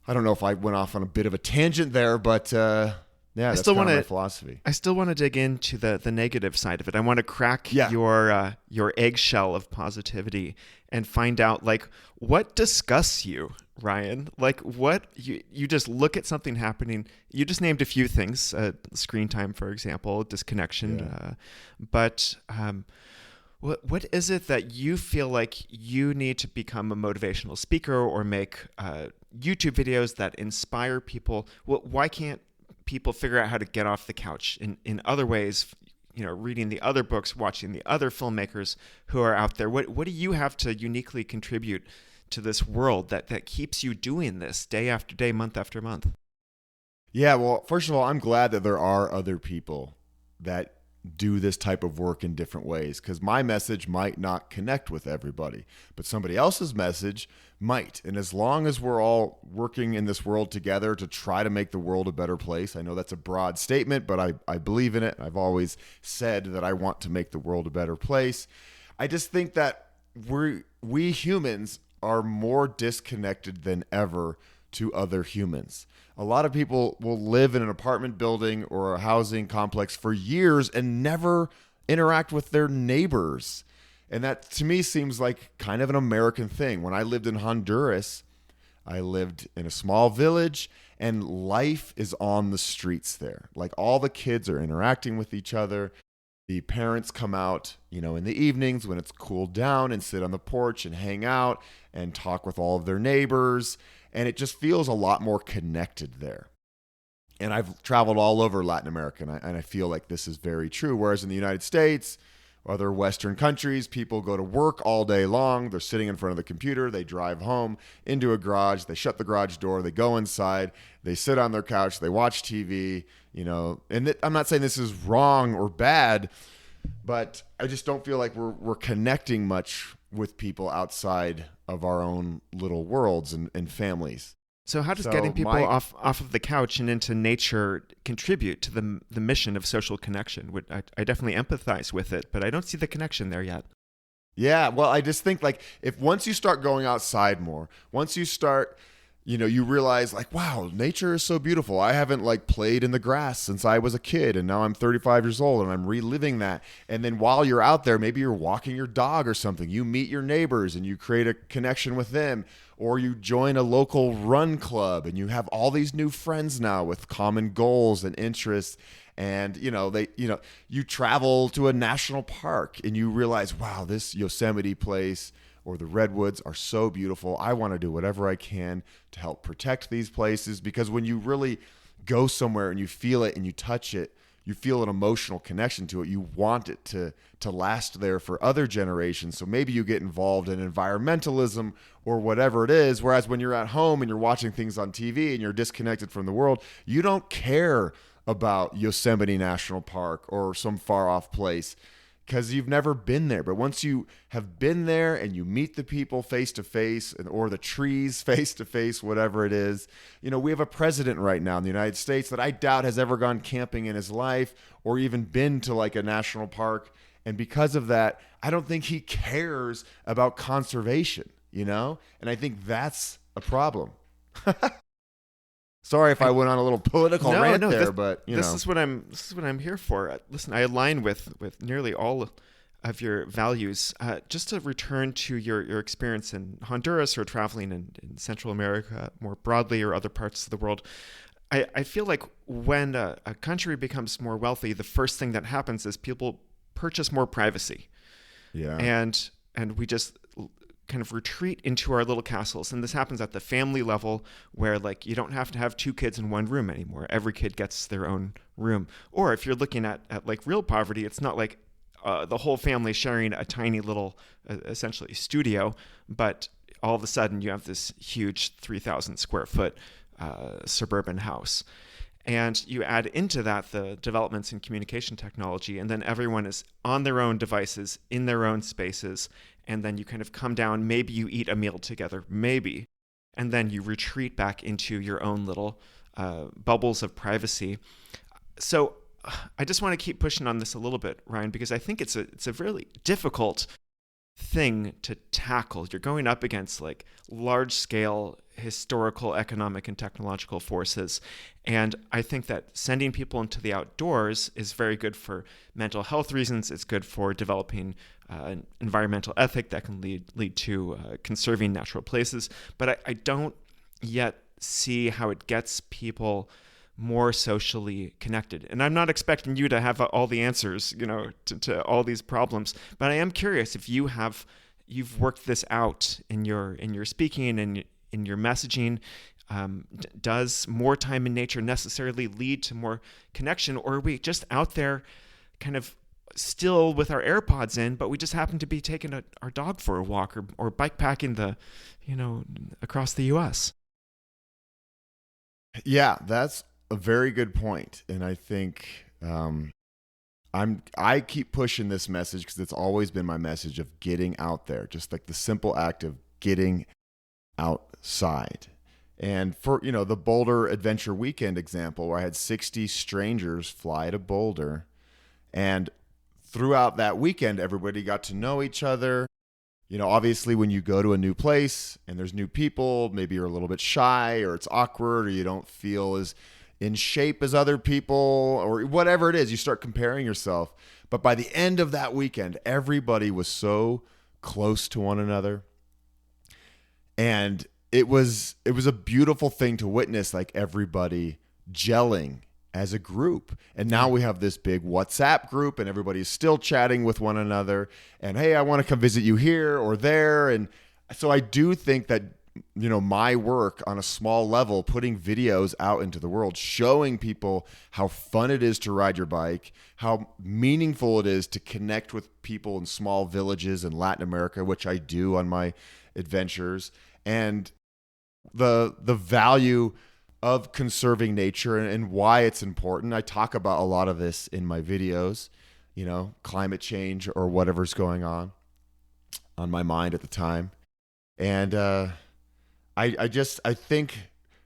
I don't know if I went off on a bit of a tangent there, but that's kind of my philosophy. I still want to dig into the negative side of it. I want to crack your eggshell of positivity and find out, like, what disgusts you, Ryan? Like, what you just look at something happening. You just named a few things: screen time, for example, disconnection. But what is it that you feel like you need to become a motivational speaker or make YouTube videos that inspire people? Why can't people figure out how to get off the couch in other ways, reading the other books, watching the other filmmakers who are out there? What do you have to uniquely contribute to this world that keeps you doing this day after day, month after month? Yeah, well, first of all, I'm glad that there are other people that do this type of work in different ways, because my message might not connect with everybody, but somebody else's message might. And as long as we're all working in this world together to try to make the world a better place, I know that's a broad statement, but I believe in it. I've always said that I want to make the world a better place. I just think that we humans are more disconnected than ever to other humans. A lot of people will live in an apartment building or a housing complex for years and never interact with their neighbors. And that, to me, seems like kind of an American thing. When I lived in Honduras, I lived in a small village, and life is on the streets there. Like, all the kids are interacting with each other. The parents come out, in the evenings when it's cooled down and sit on the porch and hang out and talk with all of their neighbors. And it just feels a lot more connected there. And I've traveled all over Latin America, and I feel like this is very true. Whereas in the United States, other Western countries, people go to work all day long. They're sitting in front of the computer. They drive home into a garage. They shut the garage door. They go inside. They sit on their couch. They watch TV. And I'm not saying this is wrong or bad, but I just don't feel like we're connecting much with people outside of our own little worlds and families. So how does getting people off of the couch and into nature contribute to the mission of social connection? I definitely empathize with it, but I don't see the connection there yet. Yeah, well, I just think, like, if once you start going outside more, once you start, you realize, like, wow, nature is so beautiful. I haven't, like, played in the grass since I was a kid, and now I'm 35 years old, and I'm reliving that. And then while you're out there, maybe you're walking your dog or something, you meet your neighbors and you create a connection with them, or you join a local run club and you have all these new friends now with common goals and interests. And, you travel to a national park and you realize, wow, this Yosemite place or the redwoods are so beautiful. I want to do whatever I can to help protect these places, because when you really go somewhere and you feel it and you touch it, you feel an emotional connection to it. You want it to last there for other generations. So maybe you get involved in environmentalism or whatever it is. Whereas when you're at home and you're watching things on TV and you're disconnected from the world, you don't care about Yosemite National Park or some far off place, because you've never been there. But once you have been there and you meet the people face to face, or the trees face to face, whatever it is, we have a president right now in the United States that I doubt has ever gone camping in his life or even been to, like, a national park. And because of that, I don't think he cares about conservation, and I think that's a problem. Sorry if I went on a little political rant there, but this is what I'm here for. Listen, I align with nearly all of your values. Just to return to your experience in Honduras or traveling in Central America more broadly, or other parts of the world, I feel like when a country becomes more wealthy, the first thing that happens is people purchase more privacy. Yeah. And we just kind of retreat into our little castles. And this happens at the family level, where, like, you don't have to have two kids in one room anymore. Every kid gets their own room. Or if you're looking at like real poverty, it's not like the whole family sharing a tiny little, essentially, studio, but all of a sudden you have this huge 3,000 square foot suburban house. And you add into that the developments in communication technology, and then everyone is on their own devices, in their own spaces, and then you kind of come down, maybe you eat a meal together, maybe, and then you retreat back into your own little bubbles of privacy. So I just want to keep pushing on this a little bit, Ryan, because I think it's a really difficult thing to tackle. You're going up against like large scale historical, economic, and technological forces. And I think that sending people into the outdoors is very good for mental health reasons. It's good for developing an environmental ethic that can lead to conserving natural places. But I don't yet see how it gets people more socially connected. And I'm not expecting you to have all the answers, to all these problems, but I am curious if you've worked this out in your speaking and in your messaging. Does more time in nature necessarily lead to more connection, or are we just out there kind of still with our AirPods in, but we just happen to be taking our dog for a walk or bikepacking across the US? Yeah, that's a very good point. And I think I keep pushing this message because it's always been my message of getting out there, just like the simple act of getting outside. And for, the Boulder Adventure Weekend example, where I had 60 strangers fly to Boulder, and throughout that weekend, everybody got to know each other. Obviously when you go to a new place and there's new people, maybe you're a little bit shy or it's awkward or you don't feel as in shape as other people or whatever it is, you start comparing yourself. But by the end of that weekend, everybody was so close to one another. And it was a beautiful thing to witness, like everybody gelling as a group. And now we have this big WhatsApp group and everybody's still chatting with one another. And hey, I want to come visit you here or there. And so I do think that, my work on a small level, putting videos out into the world, showing people how fun it is to ride your bike, how meaningful it is to connect with people in small villages in Latin America, which I do on my adventures, and the value of conserving nature and why it's important. I talk about a lot of this in my videos, climate change or whatever's going on my mind at the time. And I think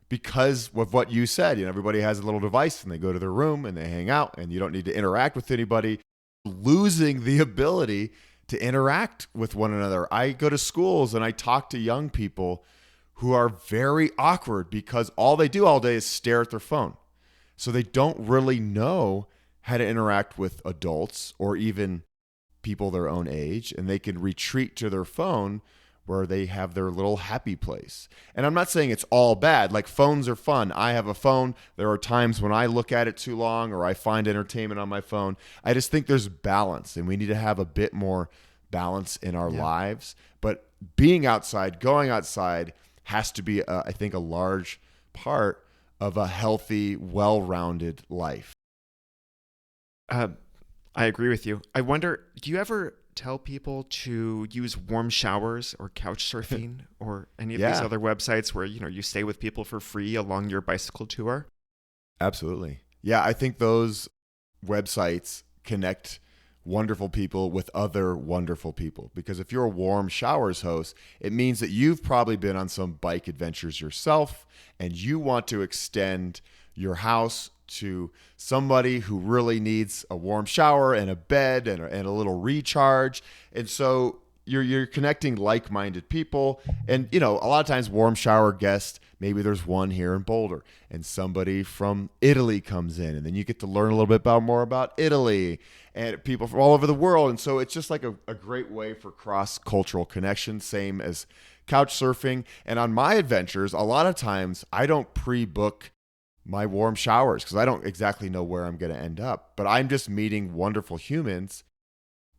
because of what you said, everybody has a little device and they go to their room and they hang out and you don't need to interact with anybody, losing the ability to interact with one another. I go to schools and I talk to young people who are very awkward because all they do all day is stare at their phone. So they don't really know how to interact with adults or even people their own age, and they can retreat to their phone where they have their little happy place. And I'm not saying it's all bad. Like, phones are fun. I have a phone. There are times when I look at it too long or I find entertainment on my phone. I just think there's balance, and we need to have a bit more balance in our lives. But being outside, going outside has to be, I think, a large part of a healthy, well-rounded life. I agree with you. I wonder, do you ever tell people to use warm showers or couch surfing or any of these other websites where, you stay with people for free along your bicycle tour? Absolutely. Yeah, I think those websites connect wonderful people with other wonderful people, because if you're a warm showers host, it means that you've probably been on some bike adventures yourself and you want to extend your house to somebody who really needs a warm shower and a bed and a little recharge. And so you're connecting like-minded people. And, a lot of times warm shower guests, maybe there's one here in Boulder and somebody from Italy comes in, and then you get to learn a little bit more about Italy and people from all over the world. And so it's just like a great way for cross-cultural connection, same as couch surfing. And on my adventures, a lot of times I don't pre-book my warm showers because I don't exactly know where I'm going to end up, but I'm just meeting wonderful humans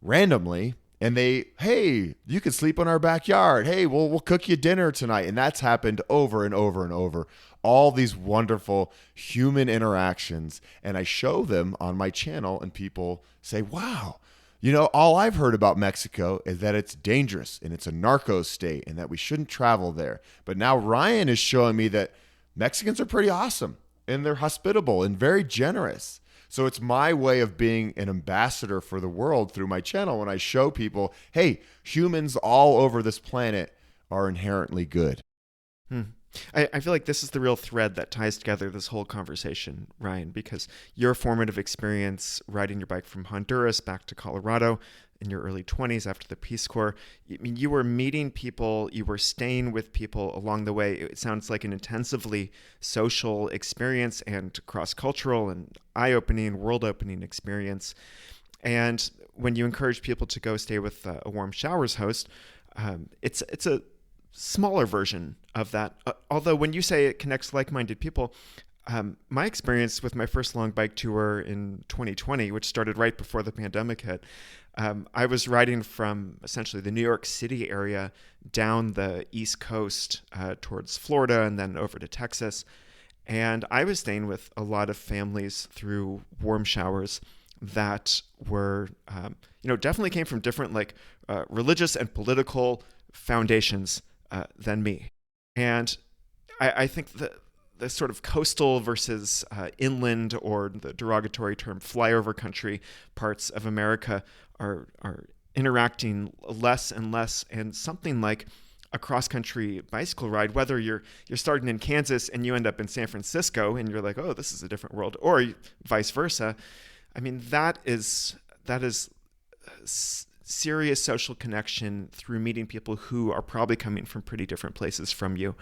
randomly, and hey, you can sleep in our backyard. Hey, we'll cook you dinner tonight. And that's happened over and over and over. All these wonderful human interactions. And I show them on my channel and people say, wow, all I've heard about Mexico is that it's dangerous and it's a narco state and that we shouldn't travel there. But now Ryan is showing me that Mexicans are pretty awesome. and they're hospitable and very generous. So it's my way of being an ambassador for the world through my channel when I show people, hey, humans all over this planet are inherently good. I feel like this is the real thread that ties together this whole conversation, Ryan, because your formative experience riding your bike from Honduras back to Colorado in your early 20s after the Peace Corps, I mean, you were meeting people, you were staying with people along the way. It sounds like an intensively social experience and cross-cultural and eye-opening, world-opening experience. And when you encourage people to go stay with a Warm Showers host, it's a smaller version of that. Although when you say it connects like-minded people, my experience with my first long bike tour in 2020, which started right before the pandemic hit, I was riding from essentially the New York City area down the East Coast towards Florida and then over to Texas. And I was staying with a lot of families through Warm Showers that were, definitely came from different religious and political foundations than me. And I think the sort of coastal versus inland, or the derogatory term flyover country parts of America are interacting less and less, and something like a cross-country bicycle ride, whether you're starting in Kansas and you end up in San Francisco and you're like, oh, this is a different world, or vice versa. I mean, that is serious social connection through meeting people who are probably coming from pretty different places from you.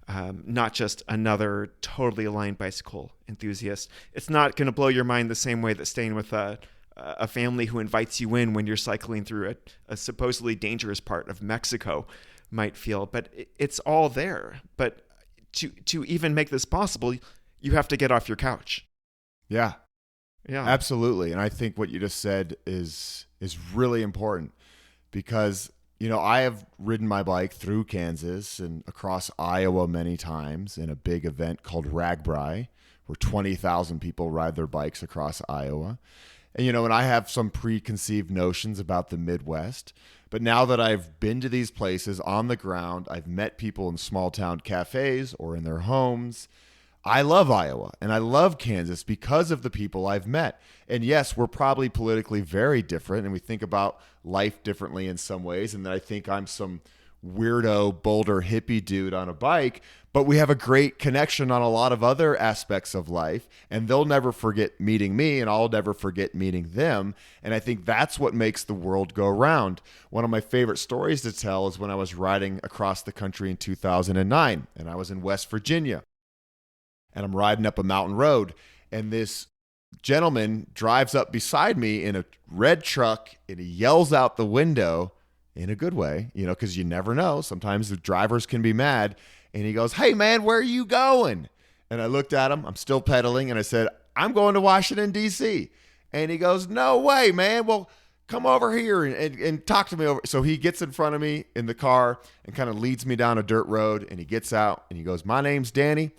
Not just another totally aligned bicycle enthusiast. It's not going to blow your mind the same way that staying with a family who invites you in when you're cycling through a supposedly dangerous part of Mexico might feel, but it's all there. But to even make this possible, you have to get off your couch. Yeah, yeah, absolutely. And I think what you just said is really important, because I have ridden my bike through Kansas and across Iowa many times in a big event called Ragbri, where 20,000 people ride their bikes across Iowa. And, and I have some preconceived notions about the Midwest. But now that I've been to these places on the ground, I've met people in small town cafes or in their homes. I love Iowa and I love Kansas because of the people I've met. And yes, we're probably politically very different and we think about life differently in some ways. And then I think I'm some weirdo Boulder hippie dude on a bike, but we have a great connection on a lot of other aspects of life, and they'll never forget meeting me and I'll never forget meeting them. And I think that's what makes the world go round. One of my favorite stories to tell is when I was riding across the country in 2009 and I was in West Virginia. And I'm riding up a mountain road, and this gentleman drives up beside me in a red truck, and he yells out the window in a good way, because you never know. Sometimes the drivers can be mad. And he goes, "Hey, man, where are you going?" And I looked at him. I'm still pedaling. And I said, "I'm going to Washington, D.C." And he goes, "No way, man. Well, come over here and talk to me over." So he gets in front of me in the car and kind of leads me down a dirt road. And he gets out and he goes, "My name's Danny.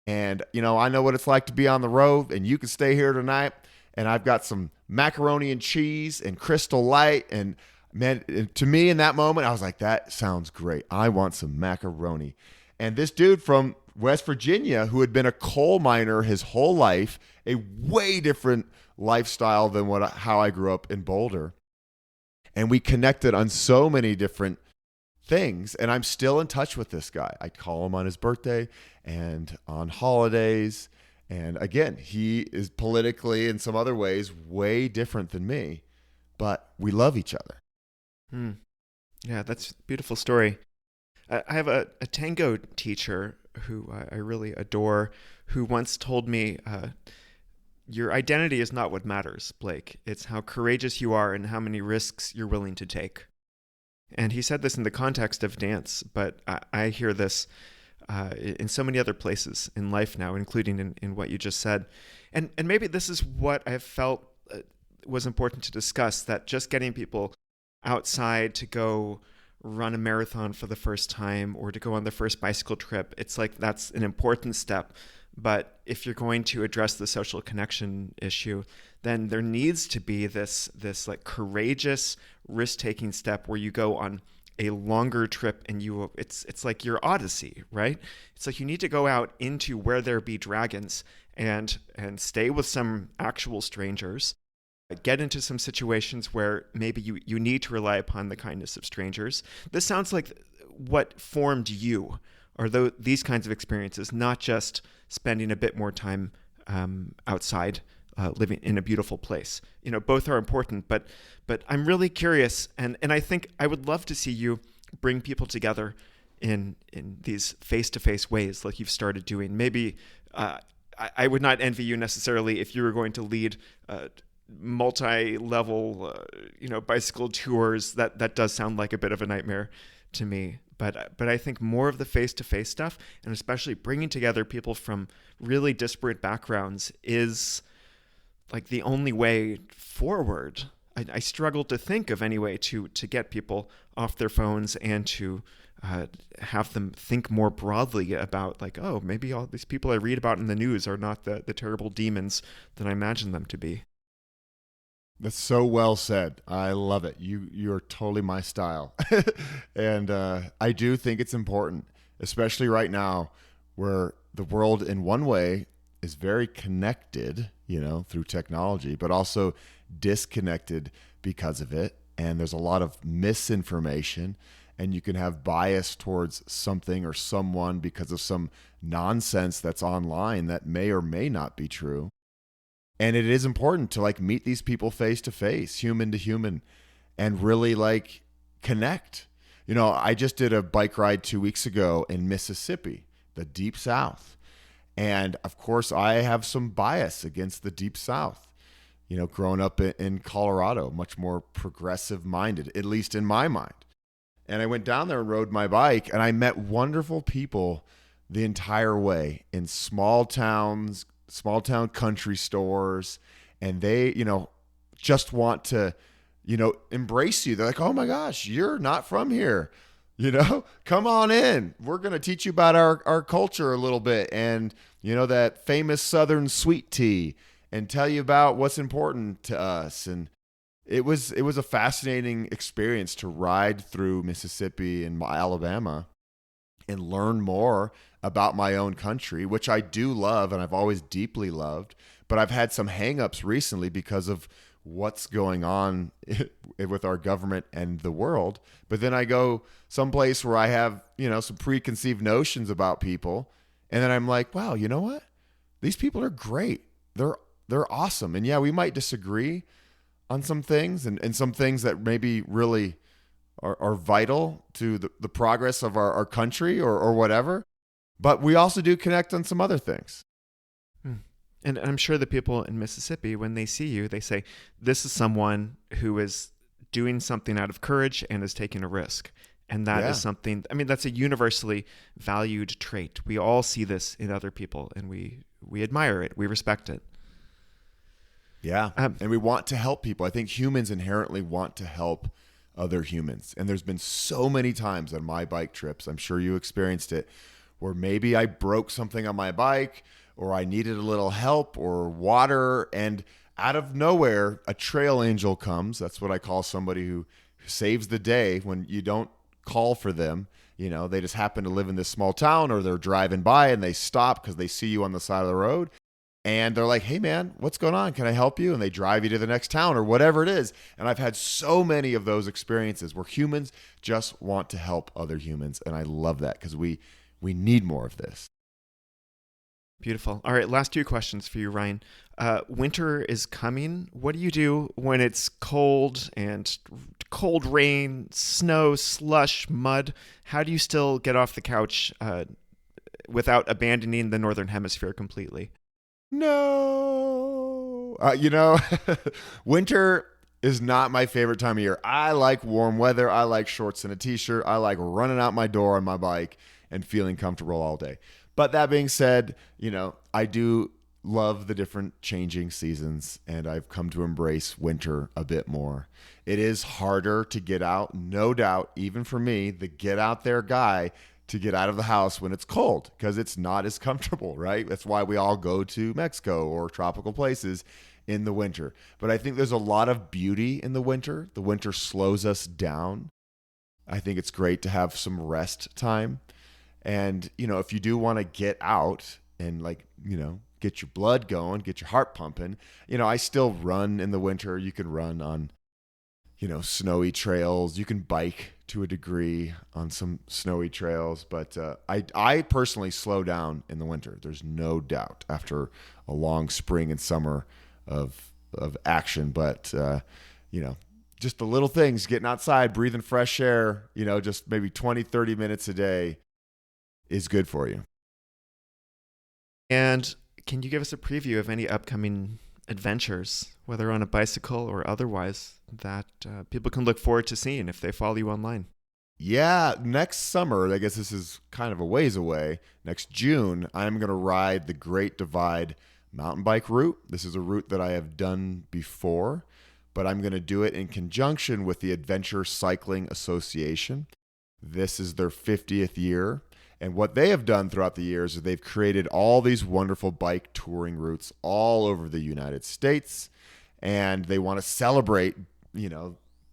And, I know what it's like to be on the road, and you can stay here tonight. And I've got some macaroni and cheese and Crystal Light." And man, to me in that moment, I was like, that sounds great. I want some macaroni. And this dude from West Virginia, who had been a coal miner his whole life, a way different lifestyle than how I grew up in Boulder. And we connected on so many different things. And I'm still in touch with this guy. I call him on his birthday and on holidays. And again, he is politically in some other ways way different than me, but we love each other. Yeah, that's a beautiful story. I have a tango teacher who I really adore, who once told me, your identity is not what matters, Blake. It's how courageous you are and how many risks you're willing to take. And he said this in the context of dance, but I hear this in so many other places in life now, including in what you just said. And maybe this is what I felt was important to discuss, that just getting people outside to go run a marathon for the first time or to go on the first bicycle trip, it's like that's an important step. But if you're going to address the social connection issue, then there needs to be this like courageous risk-taking step where you go on a longer trip and it's like your Odyssey, right? It's like you need to go out into where there be dragons and stay with some actual strangers, get into some situations where maybe you need to rely upon the kindness of strangers. This sounds like what formed you, or these kinds of experiences, not just spending a bit more time outside, living in a beautiful place. Both are important, but I'm really curious, and I think I would love to see you bring people together in these face-to-face ways like you've started doing. Maybe I would not envy you necessarily if you were going to lead multi-level bicycle tours. That does sound like a bit of a nightmare to me. But I think more of the face-to-face stuff, and especially bringing together people from really disparate backgrounds, is like the only way forward. I struggle to think of any way to get people off their phones and to have them think more broadly about, like, oh, maybe all these people I read about in the news are not the terrible demons that I imagine them to be. That's so well said. I love it. You're totally my style. And I do think it's important, especially right now where the world in one way is very connected, through technology, but also disconnected because of it. And there's a lot of misinformation, and you can have bias towards something or someone because of some nonsense that's online that may or may not be true. And it is important to meet these people face to face, human to human, and really connect. I just did a bike ride 2 weeks ago in Mississippi, the Deep South. And of course, I have some bias against the Deep South. Growing up in Colorado, much more progressive minded, at least in my mind. And I went down there and rode my bike, and I met wonderful people the entire way in small town country stores, and they, just want to, embrace you. They're like, oh my gosh, you're not from here. Come on in. We're going to teach you about our culture a little bit, and, that famous Southern sweet tea, and tell you about what's important to us. And it was a fascinating experience to ride through Mississippi and Alabama and learn more about my own country, which I do love and I've always deeply loved. But I've had some hangups recently because of what's going on with our government and the world. But then I go someplace where I have, some preconceived notions about people. And then I'm like, wow, you know what? These people are great. They're awesome. And yeah, we might disagree on some things and some things that maybe really are vital to the progress of our country or whatever. But we also do connect on some other things. And I'm sure the people in Mississippi, when they see you, they say, this is someone who is doing something out of courage and is taking a risk. And that is something, that's a universally valued trait. We all see this in other people, and we admire it. We respect it. Yeah. And we want to help people. I think humans inherently want to help other humans. And there's been so many times on my bike trips, I'm sure you experienced it, where maybe I broke something on my bike, or I needed a little help or water, and out of nowhere, a trail angel comes. That's what I call somebody who saves the day when you don't call for them. They just happen to live in this small town, or they're driving by and they stop because they see you on the side of the road. And they're like, hey, man, what's going on? Can I help you? And they drive you to the next town or whatever it is. And I've had so many of those experiences where humans just want to help other humans. And I love that because we need more of this. Beautiful. All right, last 2 questions for you, Ryan. Winter is coming. What do you do when it's cold and cold rain, snow, slush, mud? How do you still get off the couch without abandoning the Northern Hemisphere completely? No. Winter is not my favorite time of year. I like warm weather. I like shorts and a t-shirt. I like running out my door on my bike and feeling comfortable all day. But that being said, I do love the different changing seasons, and I've come to embrace winter a bit more. It is harder to get out, no doubt, even for me, the get out there guy, to get out of the house when it's cold because it's not as comfortable, right? That's why we all go to Mexico or tropical places in the winter. But I think there's a lot of beauty in the winter. The winter slows us down. I think it's great to have some rest time. And, if you do want to get out and get your blood going, get your heart pumping. I still run in the winter. You can run on, snowy trails. You can bike to a degree on some snowy trails, but I personally slow down in the winter. There's no doubt after a long spring and summer of action, but just the little things, getting outside, breathing fresh air, just maybe 20, 30 minutes a day is good for you. And can you give us a preview of any upcoming adventures, whether on a bicycle or otherwise, that people can look forward to seeing if they follow you online? Yeah, next summer, I guess this is kind of a ways away, next June, I'm going to ride the Great Divide mountain bike route. This is a route that I have done before, but I'm going to do it in conjunction with the Adventure Cycling Association. This is their 50th year. And what they have done throughout the years is they've created all these wonderful bike touring routes all over the United States. And they want to celebrate,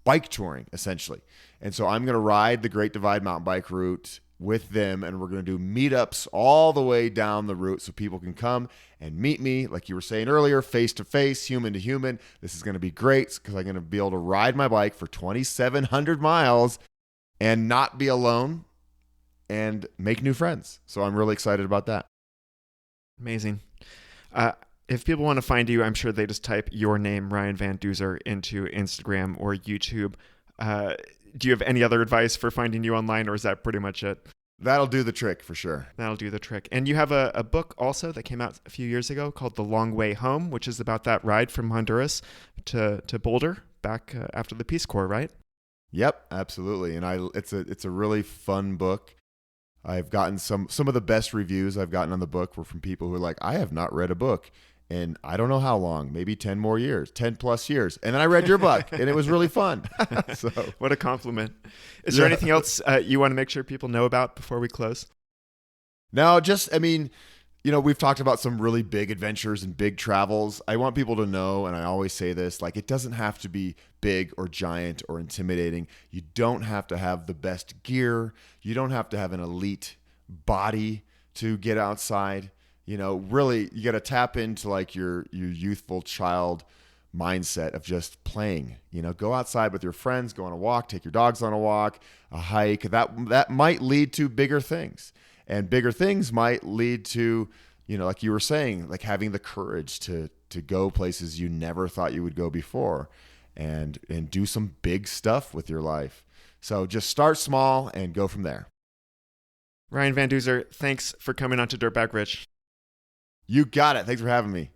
bike touring, essentially. And so I'm going to ride the Great Divide mountain bike route with them, and we're going to do meetups all the way down the route so people can come and meet me, like you were saying earlier, face to face, human to human. This is going to be great because I'm going to be able to ride my bike for 2,700 miles and not be alone and make new friends. So I'm really excited about that. Amazing. If people want to find you, I'm sure they just type your name, Ryan Van Duzer, into Instagram or YouTube. Do you have any other advice for finding you online, or is that pretty much it? That'll do the trick for sure. That'll do the trick. And you have a book also that came out a few years ago called The Long Way Home, which is about that ride from Honduras to Boulder back after the Peace Corps, right? Yep, absolutely. And it's a really fun book. I've gotten some of the best reviews I've gotten on the book were from people who are like, I have not read a book in I don't know how long, maybe 10 plus years. And then I read your book and it was really fun. So what a compliment. Is there anything else you want to make sure people know about before we close? No, we've talked about some really big adventures and big travels. I want people to know, and I always say this, like, it doesn't have to be big or giant or intimidating. You don't have to have the best gear. You don't have to have an elite body to get outside. Really, you got to tap into like your youthful child mindset of just playing. Go outside with your friends, go on a walk, take your dogs on a walk, a hike. That might lead to bigger things. And bigger things might lead to, like you were saying, like having the courage to go places you never thought you would go before and do some big stuff with your life. So just start small and go from there. Ryan Van Duzer, thanks for coming on to Dirtbag Rich. You got it. Thanks for having me.